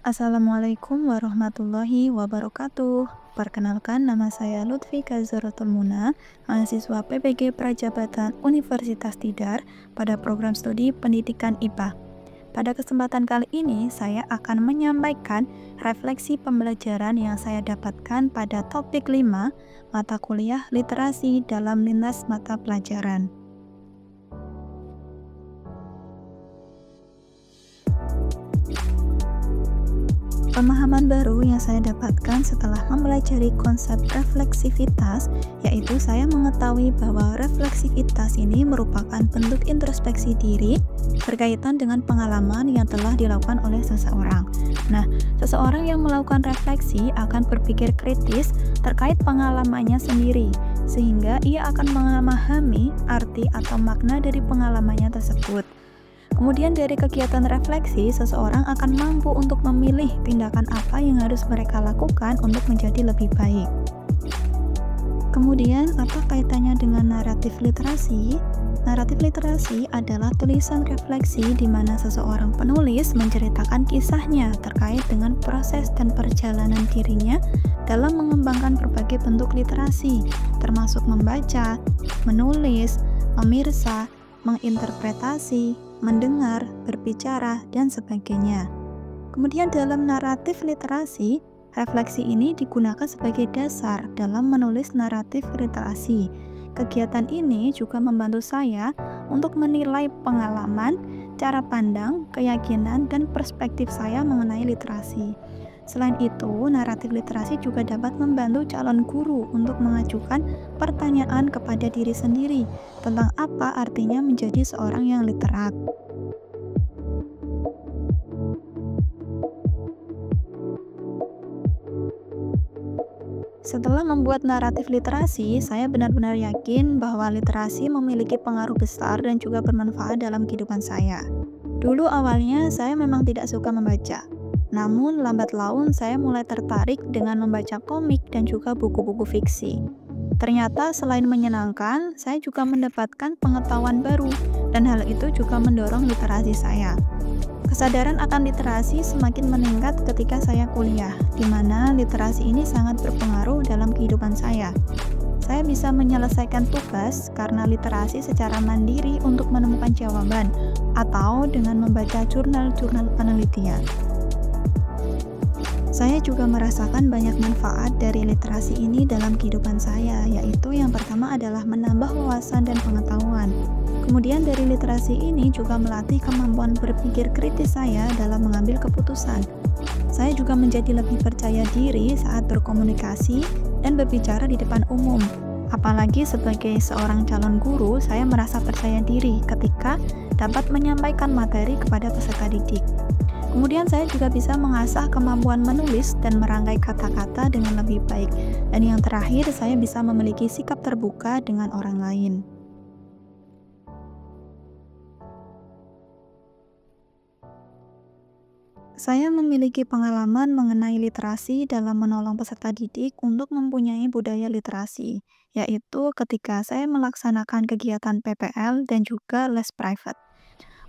Assalamualaikum warahmatullahi wabarakatuh. Perkenalkan, nama saya Lutfika Zuratul Muna, mahasiswa PPG Prajabatan Universitas Tidar pada program studi Pendidikan IPA. Pada kesempatan kali ini, saya akan menyampaikan refleksi pembelajaran yang saya dapatkan pada topik 5, mata kuliah literasi dalam lintas mata pelajaran. Pemahaman baru yang saya dapatkan setelah mempelajari konsep refleksivitas, yaitu saya mengetahui bahwa refleksivitas ini merupakan bentuk introspeksi diri berkaitan dengan pengalaman yang telah dilakukan oleh seseorang. Nah, seseorang yang melakukan refleksi akan berpikir kritis terkait pengalamannya sendiri, sehingga ia akan memahami arti atau makna dari pengalamannya tersebut. Kemudian dari kegiatan refleksi, seseorang akan mampu untuk memilih tindakan apa yang harus mereka lakukan untuk menjadi lebih baik. Kemudian, apa kaitannya dengan naratif literasi? Naratif literasi adalah tulisan refleksi di mana seseorang penulis menceritakan kisahnya terkait dengan proses dan perjalanan dirinya dalam mengembangkan berbagai bentuk literasi, termasuk membaca, menulis, memirsa, menginterpretasi, mendengar, berbicara, dan sebagainya. Kemudian dalam naratif literasi, refleksi ini digunakan sebagai dasar dalam menulis naratif literasi. Kegiatan ini juga membantu saya untuk menilai pengalaman, cara pandang, keyakinan, dan perspektif saya mengenai literasi. Selain itu, naratif literasi juga dapat membantu calon guru untuk mengajukan pertanyaan kepada diri sendiri tentang apa artinya menjadi seorang yang literat. Setelah membuat naratif literasi, saya benar-benar yakin bahwa literasi memiliki pengaruh besar dan juga bermanfaat dalam kehidupan saya. Dulu awalnya saya memang tidak suka membaca. Namun, lambat laun saya mulai tertarik dengan membaca komik dan juga buku-buku fiksi. Ternyata selain menyenangkan, saya juga mendapatkan pengetahuan baru, dan hal itu juga mendorong literasi saya. Kesadaran akan literasi semakin meningkat ketika saya kuliah, di mana literasi ini sangat berpengaruh dalam kehidupan saya. Saya bisa menyelesaikan tugas karena literasi secara mandiri untuk menemukan jawaban, atau dengan membaca jurnal-jurnal penelitian. Saya juga merasakan banyak manfaat dari literasi ini dalam kehidupan saya, yaitu yang pertama adalah menambah wawasan dan pengetahuan. Kemudian dari literasi ini juga melatih kemampuan berpikir kritis saya dalam mengambil keputusan. Saya juga menjadi lebih percaya diri saat berkomunikasi dan berbicara di depan umum. Apalagi sebagai seorang calon guru, saya merasa percaya diri ketika dapat menyampaikan materi kepada peserta didik. Kemudian saya juga bisa mengasah kemampuan menulis dan merangkai kata-kata dengan lebih baik. Dan yang terakhir, saya bisa memiliki sikap terbuka dengan orang lain. Saya memiliki pengalaman mengenai literasi dalam menolong peserta didik untuk mempunyai budaya literasi, yaitu ketika saya melaksanakan kegiatan PPL dan juga les private.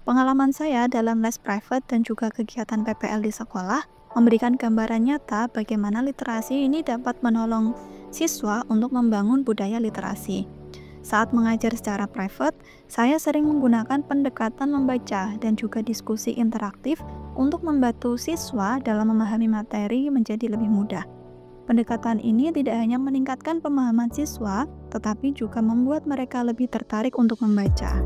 Pengalaman saya dalam les private dan juga kegiatan PPL di sekolah memberikan gambaran nyata bagaimana literasi ini dapat menolong siswa untuk membangun budaya literasi. Saat mengajar secara private, saya sering menggunakan pendekatan membaca dan juga diskusi interaktif untuk membantu siswa dalam memahami materi menjadi lebih mudah. Pendekatan ini tidak hanya meningkatkan pemahaman siswa, tetapi juga membuat mereka lebih tertarik untuk membaca.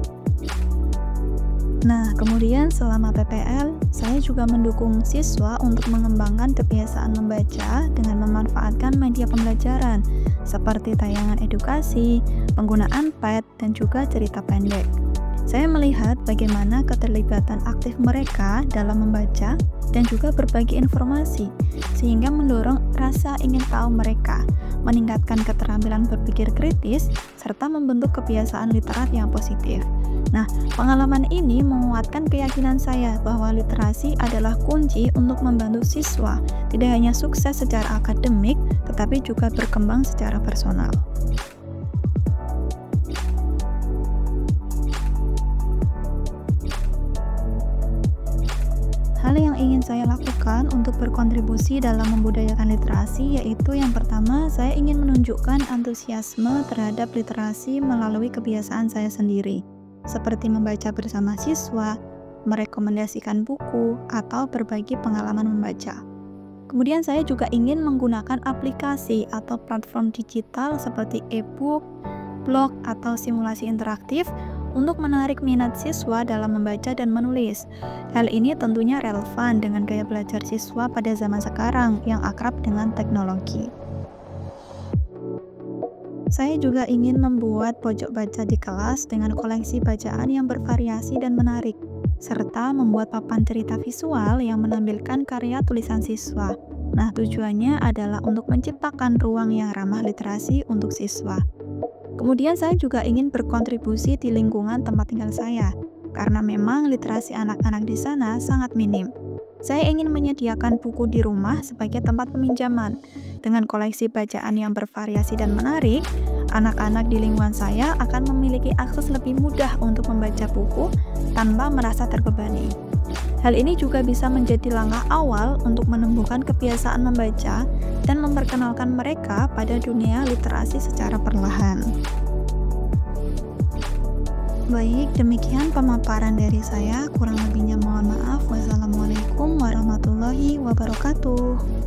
Nah, kemudian selama PPL, saya juga mendukung siswa untuk mengembangkan kebiasaan membaca dengan memanfaatkan media pembelajaran seperti tayangan edukasi, penggunaan pad, dan juga cerita pendek. Saya melihat bagaimana keterlibatan aktif mereka dalam membaca dan juga berbagi informasi, sehingga mendorong rasa ingin tahu mereka, meningkatkan keterampilan berpikir kritis, serta membentuk kebiasaan literat yang positif. Nah, pengalaman ini menguatkan keyakinan saya bahwa literasi adalah kunci untuk membantu siswa tidak hanya sukses secara akademik, tetapi juga berkembang secara personal. Hal yang ingin saya lakukan untuk berkontribusi dalam membudayakan literasi, yaitu yang pertama, saya ingin menunjukkan antusiasme terhadap literasi melalui kebiasaan saya sendiri, seperti membaca bersama siswa, merekomendasikan buku, atau berbagi pengalaman membaca. Kemudian saya juga ingin menggunakan aplikasi atau platform digital seperti e-book, blog, atau simulasi interaktif untuk menarik minat siswa dalam membaca dan menulis. Hal ini tentunya relevan dengan gaya belajar siswa pada zaman sekarang yang akrab dengan teknologi. Saya juga ingin membuat pojok baca di kelas dengan koleksi bacaan yang bervariasi dan menarik, serta membuat papan cerita visual yang menampilkan karya tulisan siswa. Nah, tujuannya adalah untuk menciptakan ruang yang ramah literasi untuk siswa. Kemudian saya juga ingin berkontribusi di lingkungan tempat tinggal saya, karena memang literasi anak-anak di sana sangat minim. Saya ingin menyediakan buku di rumah sebagai tempat peminjaman. Dengan koleksi bacaan yang bervariasi dan menarik, anak-anak di lingkungan saya akan memiliki akses lebih mudah untuk membaca buku tanpa merasa terbebani. Hal ini juga bisa menjadi langkah awal untuk menumbuhkan kebiasaan membaca dan memperkenalkan mereka pada dunia literasi secara perlahan. Baik, demikian pemaparan dari saya. Kurang lebihnya mohon maaf. Wassalamualaikum warahmatullahi wabarakatuh.